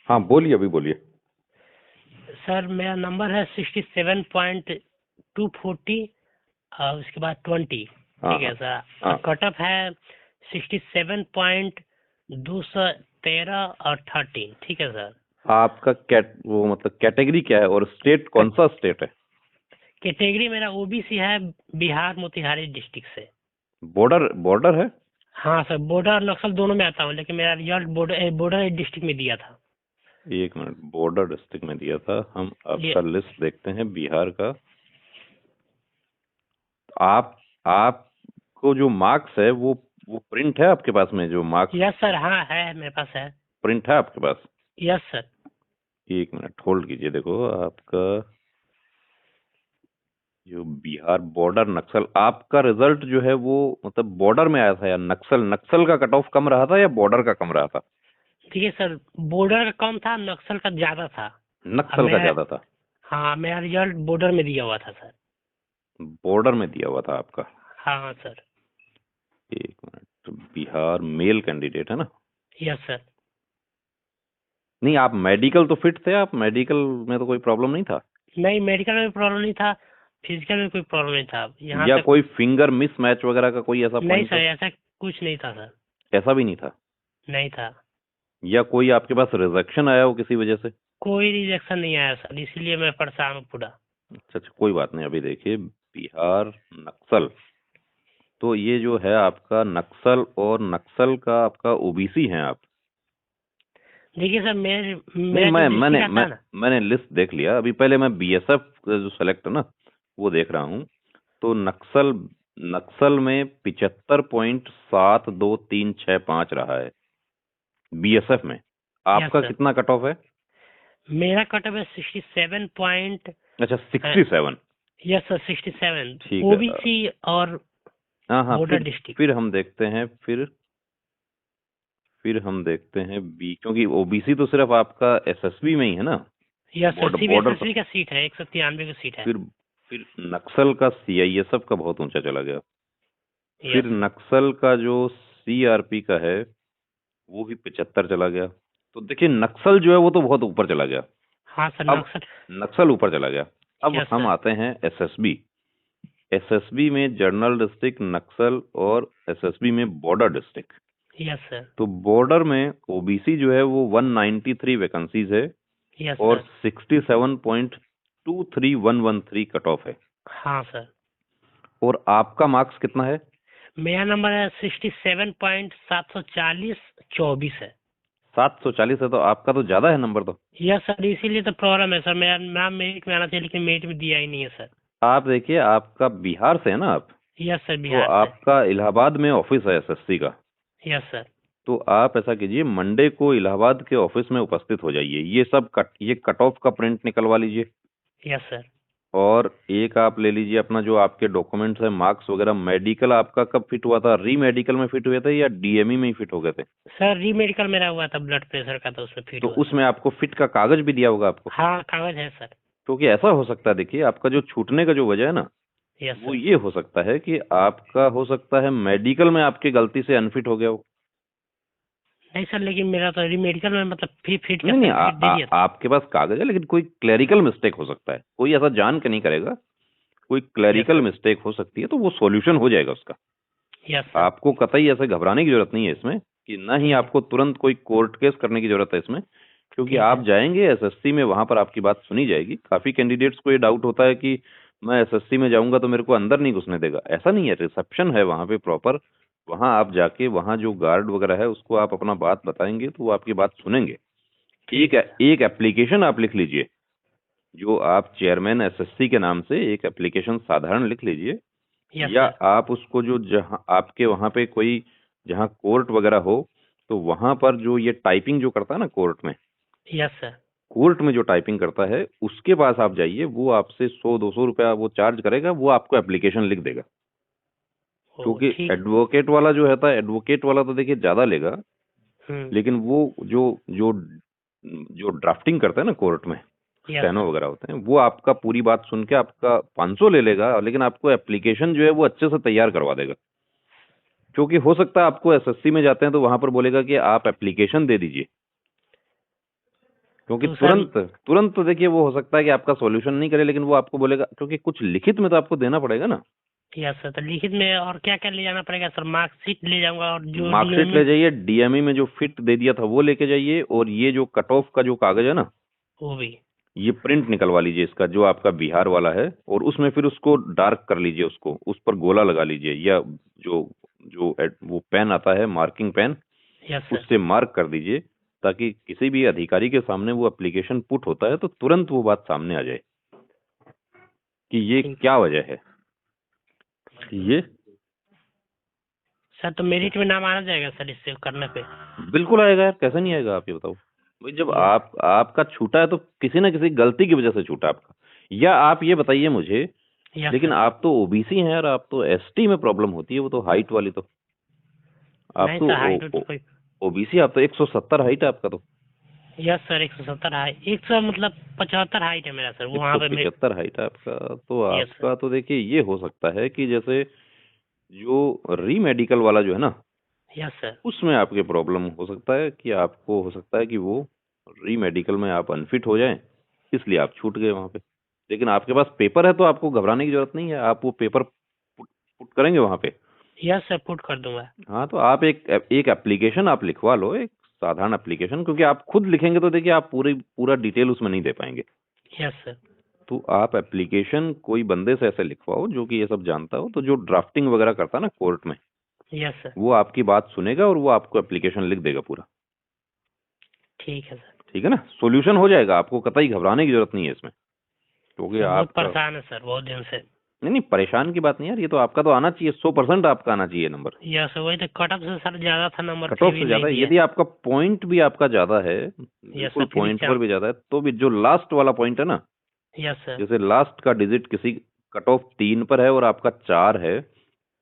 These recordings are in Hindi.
हाँ बोलिए, अभी बोलिए। सर मेरा नंबर है 67.240 और उसके बाद 20। हाँ ठीक हाँ है सर। हाँ। और कटअप है 67.213 और 13। ठीक है सर। आपका वो मतलब कैटेगरी क्या है और स्टेट कौन सा स्टेट है? कैटेगरी मेरा ओबीसी है, बिहार मोतिहारी डिस्ट्रिक्ट से। बॉर्डर बॉर्डर है? हाँ सर, बॉर्डर और नक्सल दोनों में आता हूँ, लेकिन मेरा रिजल्ट बॉर्डर बॉर्डर डिस्ट्रिक्ट में दिया था। एक मिनट, बॉर्डर डिस्ट्रिक्ट में दिया था। हम ये आपका लिस्ट देखते हैं बिहार का। आप आपको जो मार्क्स है वो प्रिंट है आपके पास में, जो मार्क्स यस सर, हाँ है, मेरे पास है। प्रिंट है आपके पास? Yes sir. एक मिनट होल्ड कीजिए। देखो आपका जो बिहार बॉर्डर नक्सल, आपका रिजल्ट जो है वो मतलब बॉर्डर में आया था या नक्सल? नक्सल का कट ऑफ कम रहा था या बॉर्डर का कम रहा था? देखिए सर, बॉर्डर का कम था, नक्सल का ज्यादा था। अब नक्सल का मैं, ज्यादा था। हाँ मेरा रिजल्ट बॉर्डर में दिया हुआ था सर। बॉर्डर में दिया हुआ था आपका। हाँ हाँ सर। एक मिनट, तो बिहार मेल कैंडिडेट है ना? Yes sir. नहीं, आप मेडिकल तो फिट थे, आप मेडिकल में तो कोई प्रॉब्लम नहीं था? नहीं, मेडिकल में प्रॉब्लम नहीं था, फिजिकल में कोई प्रॉब्लम नहीं था यहाँ या तक। कोई फिंगर मिस मैच वगैरह का कोई ऐसा नहीं पॉइंट सर, था? ऐसा कुछ नहीं था सर। ऐसा भी नहीं था? नहीं था। या कोई आपके पास रिजेक्शन आया हो किसी वजह से? कोई रिजेक्शन नहीं आया सर, इसीलिए मैं परेशान हूँ पूरा। अच्छा अच्छा, कोई बात नहीं। अभी देखिए बिहार नक्सल, तो ये जो है आपका नक्सल, और नक्सल का आपका ओबीसी हैं आप? देखिए सर, नहीं, मेरा जो डिस्ट्रिक्ट आता है ना। मैंने लिस्ट देख लिया। अभी पहले मैं बीएसएफ जो सेलेक्ट है ना वो देख रहा हूँ। तो नक्सल नक्सल में 75.7236 रहा है बीएसएफ में। यस आपका सर। कितना कट ऑफ है? मेरा कटअप है 67 पॉइंट। अच्छा, 67। Yes sir, 67। ठीक है। ओबीसी और हाँ हाँ, बॉर्डर डिस्ट्रिक्ट। फिर हम देखते हैं। फिर हम देखते हैं बी, क्योंकि ओबीसी तो सिर्फ आपका एसएसबी में ही है ना? यस सर, बॉर्डर पर। सीबीएसएसबी का सीट है, 193 का सीट है। फिर फिर नक्सल का सीआईएसएफ का बहुत ऊंचा चला गया। फिर यस सर। नक्सल का जो सीआरपी का है वो भी 75 चला गया। तो देखिए नक्सल जो है वो तो बहुत ऊपर चला गया। हाँ सर, अब नक्सल। नक्सल ऊपर चला गया। अब यस हम सर। आते हैं एसएसबी। एसएसबी में जनरल डिस्ट्रिक्ट नक्सल, और एसएसबी में बॉर्डर डिस्ट्रिक्ट। Yes sir. तो बॉर्डर में ओबीसी जो है वो 193 वैकेंसीज है, यस और सर। 67.23113 कट ऑफ है। हाँ सर। और आपका मार्क्स कितना है? मेरा नंबर है 67.740 है। 740 है, तो आपका तो ज्यादा है नंबर तो। यस सर, इसीलिए तो प्रॉब्लम है सर, मेरा नाम मेरिट में आना चाहिए, लेकिन मेरिट में दिया ही नहीं है सर। आप देखिए, आपका बिहार से है ना आप? यस सर, तो बिहार से। आपका इलाहाबाद में ऑफिस है एसएससी का। Yes sir. तो आप ऐसा कीजिए, मंडे को इलाहाबाद के ऑफिस में उपस्थित हो जाइए। ये कट ऑफ का प्रिंट निकलवा लीजिए। Yes sir. और एक आप ले लीजिए अपना जो आपके डॉक्यूमेंट्स है, मार्क्स वगैरह। मेडिकल आपका कब फिट हुआ था? री मेडिकल में फिट हुए थे या डीएमई में ही फिट हो गए थे? सर री मेडिकल मेरा हुआ था, ब्लड प्रेशर का, तो उसमें फिट तो हुआ था। उसमें आपको फिट का कागज भी दिया होगा आपको। हाँ, कागज है सर। क्योंकि ऐसा हो सकता है, देखिए आपका जो छूटने का जो वजह है ना, यस वो सर। ये हो सकता है कि आपका हो सकता है मेडिकल में आपकी गलती से अनफिट हो गया हो। नहीं सर, लेकिन मेरा तो री मेडिकल में मतलब फिट का नहीं नहीं, सर्टिफिकेट दे दिया था। आपके पास कागज है, लेकिन कोई क्लरिकल मिस्टेक हो सकता है। कोई ऐसा जान के नहीं करेगा, कोई यस क्लरिकल सर। मिस्टेक हो सकती है, तो वो सॉल्यूशन हो जाएगा उसका। Yes sir. आपको कतई ऐसे घबराने की जरूरत नहीं है इसमें, कि ना ही ठीक है। आपको तुरंत कोई कोर्ट केस करने की जरूरत है इसमें। क्योंकि ठीक है। आप जाएंगे एसएससी में, वहां पर आपकी बात सुनी जाएगी। काफी कैंडिडेट्स को ये डाउट होता है कि मैं एसएससी में जाऊंगा तो मेरे को अंदर नहीं घुसने देगा। ऐसा नहीं है, रिसेप्शन है वहां पे प्रॉपर। वहां आप जाके, वहां जो गार्ड वगैरह है उसको आप अपना बात बताएंगे तो वो आपकी बात सुनेंगे। ठीक है सर। एक एप्लीकेशन आप लिख लीजिए, जो आप चेयरमैन एसएससी के नाम से एक एप्लीकेशन साधारण लिख लीजिए। यस या सर। आप उसको, जो जहाँ आपके वहां पे कोई, जहाँ कोर्ट वगैरह हो, तो वहां पर जो ये टाइपिंग जो करता है ना कोर्ट में, यस सर। कोर्ट में जो टाइपिंग करता है उसके पास आप जाइए। वो आपसे 100-200 रुपया वो चार्ज करेगा, वो आपको एप्लीकेशन लिख देगा। ओ क्योंकि ठीक। एडवोकेट वाला जो होता है, एडवोकेट वाला तो देखिए ज्यादा लेगा, हम्म। लेकिन वो जो जो जो ड्राफ्टिंग करता है ना कोर्ट में, यस स्टेनो सर। वगैरह होते हैं, वो आपका पूरी बात सुन के आपका 500 ले लेगा, लेकिन आपको एप्लीकेशन जो है वो अच्छे से तैयार करवा देगा। क्योंकि हो सकता है आपको एसएससी में जाते हैं तो वहां पर बोलेगा कि आप एप्लीकेशन दे दीजिए। क्योंकि तो सर तुरंत तुरंत तो देखिए वो हो सकता है कि आपका सॉल्यूशन नहीं करे, लेकिन वो आपको बोलेगा, क्योंकि कुछ लिखित में तो आपको देना पड़ेगा ना। यस सर, तो लिखित में और क्या क्या ले जाना पड़ेगा सर? मार्कशीट ले जाऊंगा और जो मार्कशीट डीएमई ले जाइए, डीएमई में जो फिट दे दिया था वो लेके जाइए, और ये जो कट ऑफ का जो कागज है ना, वो भी। ये प्रिंट निकलवा लीजिए इसका, जो आपका बिहार वाला है, और उसमें फिर उसको डार्क कर लीजिए, उसको उस पर गोला लगा लीजिए, या जो जो वो पेन आता है, मार्किंग पेन, यस सर। उससे मार्क कर दीजिए, ताकि किसी भी अधिकारी के सामने वो एप्लीकेशन पुट होता है तो तुरंत वो बात सामने आ जाए कि ये ठीक क्या वजह है। ये सर, तो मेरिट में नाम आना जाएगा सर इससे करने पे? बिल्कुल आएगा यार, कैसे नहीं आएगा, आप ये बताओ। भाई जब यस। आपका छूटा है तो किसी ना किसी गलती की वजह से छूटा आपका। या आप ये बताइए मुझे, यस लेकिन सर। आप तो ओबीसी हैं यार, आप तो एसटी में प्रॉब्लम होती है, वो तो हाइट वाली तो। आप नहीं तो सर, हाइट तो कोई। ओबीसी, आप तो 170 हाइट है आपका तो। यस सर, 170 हाइट, 100 मतलब 75 हाइट है मेरा सर, वो वहाँ पे 175 हाइट है आपका। तो यस सर। आपका तो देखिए ये हो सकता है कि जैसे जो री मेडिकल वाला जो है ना, यस सर। उसमें आपके प्रॉब्लम हो सकता है कि आपको हो सकता है कि वो री मेडिकल में आप अनफिट हो जाएं, इसलिए आप छूट गए वहां पे। लेकिन आपके पास पेपर है तो आपको घबराने की जरूरत नहीं है, आप वो पेपर पुट करेंगे वहां पे। यस सर, पुट कर दूंगा। हाँ, तो आप एक एप्लीकेशन आप लिखवा लो, एक साधारण एप्लीकेशन, क्योंकि आप खुद लिखेंगे तो देखिए आप पूरा डिटेल उसमें नहीं दे पाएंगे। Yes sir. तो आप एप्लीकेशन कोई बंदे से ऐसे लिखवाओ जो कि ये सब जानता हो, तो जो ड्राफ्टिंग वगैरह करता है ना कोर्ट में, यस सर। वो आपकी बात सुनेगा और वो आपको एप्लीकेशन लिख देगा पूरा। ठीक है सर। ठीक है ना, सॉल्यूशन हो जाएगा, आपको कतई घबराने की जरूरत नहीं है इसमें, क्योंकि सर बहुत आपका। परेशान है सर, बहुत दिन से। नहीं नहीं, परेशान की बात नहीं यार, ये तो आपका तो आना चाहिए, 100% आपका आना चाहिए नंबर। यस सर, वही तो कट ऑफ से सर ज्यादा था नंबर, कट फिर ऑफ भी से नहीं ज्यादा है, दिया। यदि आपका पॉइंट भी आपका ज्यादा है, यस बिल्कुल सर, फिर भी पॉइंट पर चांस। भी ज्यादा है, तो भी जो लास्ट वाला पॉइंट है ना, यस सर। जैसे लास्ट का डिजिट किसी कट ऑफ 3 पर है और आपका 4 है,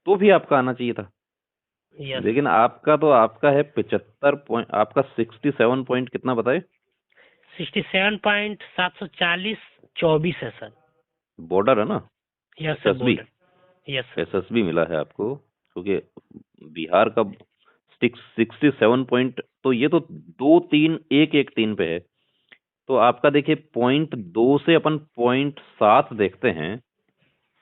तो भी आपका आना चाहिए था। Yes sir. लेकिन आपका तो आपका है 75 पॉइंट, आपका 67 पॉइंट कितना बताए? 67.740 24 है सर। बॉर्डर है ना, yes sir, SSB. Border. Yes sir. SSB मिला है आपको, क्योंकि बिहार का 67 पॉइंट, तो ये तो 2 3 1 1 3 पे है। तो आपका देखिए पॉइंट 2 से अपन पॉइंट 7 देखते हैं,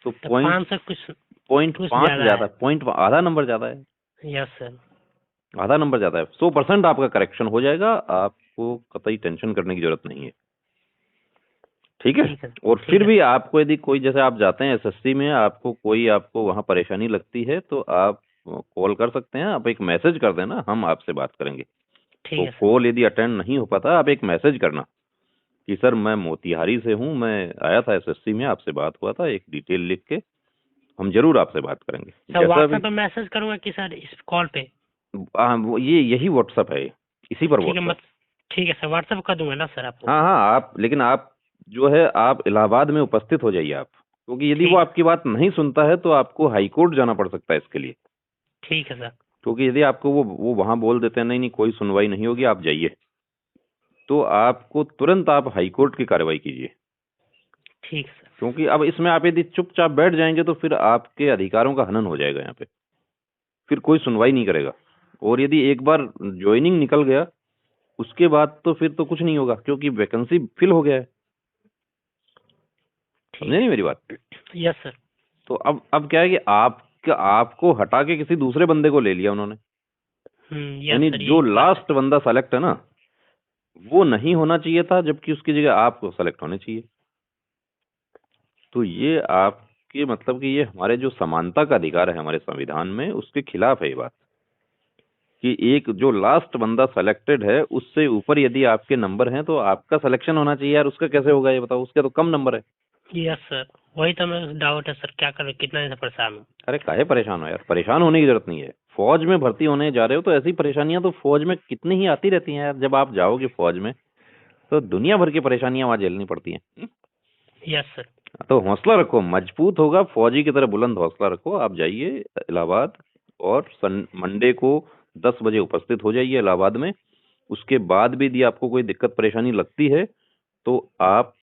तो तो पॉइंट 5 से कुछ पॉइंट कुछ 5 ज्यादा ज्यादा, है। पॉइंट आधा नंबर ज्यादा है। Yes sir. आधा नंबर ज्यादा है, 100% आपका करेक्शन हो जाएगा, आपको कतई टेंशन करने की जरूरत नहीं है। ठीक है। ठीक है। और ठीक फिर है भी सर। आपको यदि कोई, जैसे आप जाते हैं एसएससी में, आपको वहां परेशानी लगती है, तो आप कॉल कर सकते हैं, आप एक मैसेज कर देना, हम आपसे बात करेंगे। ठीक तो है सर। कॉल यदि अटेंड नहीं हो पाता, आप एक मैसेज करना कि सर मैं मोतिहारी से हूँ, मैं आया था एसएससी में, आपसे बात हुआ था, एक डिटेल लिख के हम जरूर आपसे बात करेंगे, सर जैसा भी। व्हाट्सएप पे मैसेज करूंगा कि सर इस कॉल पे? ये यही व्हाट्सअप है, इसी पर ठीक है व्हाट्सअप। मत ठीक है सर, व्हाट्सएप कर दूंगा ना सर आपको? हाँ हाँ, लेकिन आप जो है, आप इलाहाबाद में उपस्थित हो जाइए आप, क्योंकि यदि वो ठीक है। आपकी बात नहीं सुनता है तो आपको हाई कोर्ट जाना पड़ सकता है इसके लिए। ठीक है सर। क्योंकि यदि आपको वो वहां बोल देते हैं नहीं नहीं कोई सुनवाई नहीं होगी, आप जाइए, तो आपको तुरंत आप हाई कोर्ट की कार्रवाई कीजिए। ठीक है सर। क्योंकि अब इसमें आप यदि चुपचाप बैठ जाएंगे तो फिर आपके अधिकारों का हनन हो जाएगा यहाँ पे, फिर कोई सुनवाई नहीं करेगा। और यदि एक बार ज्वाइनिंग निकल गया, उसके बाद तो फिर तो कुछ नहीं होगा, क्योंकि वैकेंसी फिल हो गया है। समझे ठीक नहीं है। मेरी बात? Yes sir. तो अब क्या है कि आपको हटा के किसी दूसरे बंदे को ले लिया उन्होंने, यस यानी सर, जो यही तो बात है। लास्ट बंदा सेलेक्ट है ना, वो नहीं होना चाहिए था, जबकि उसकी जगह आपको सेलेक्ट होने चाहिए। तो ये आपके मतलब कि ये हमारे जो समानता का अधिकार है हमारे संविधान में, उसके खिलाफ है ये बात, कि एक जो लास्ट बंदा सेलेक्टेड है उससे ऊपर यदि आपके नंबर हैं तो आपका सिलेक्शन होना चाहिए यार, उसका कैसे होगा ये बताओ, उसके तो कम नंबर है। यस सर, वही तो मैं डाउट है सर, क्या करें, कितना दिन से परेशान हूँ। अरे काहे परेशान हो यार, परेशान होने की जरूरत नहीं है। फौज में भर्ती होने जा रहे हो तो ऐसी परेशानियां तो फौज में कितनी ही आती रहती हैं यार, जब आप जाओगे फौज में तो दुनिया भर की परेशानियां वहां झेलनी पड़ती हैं। Yes sir. तो हौसला रखो, मजबूत होगा फौजी की तरह बुलंद हौसला रखो, आप जाइए इलाहाबाद, और मंडे को 10 बजे उपस्थित हो जाइए इलाहाबाद में। उसके बाद भी यदि आपको कोई दिक्कत परेशानी लगती है तो आप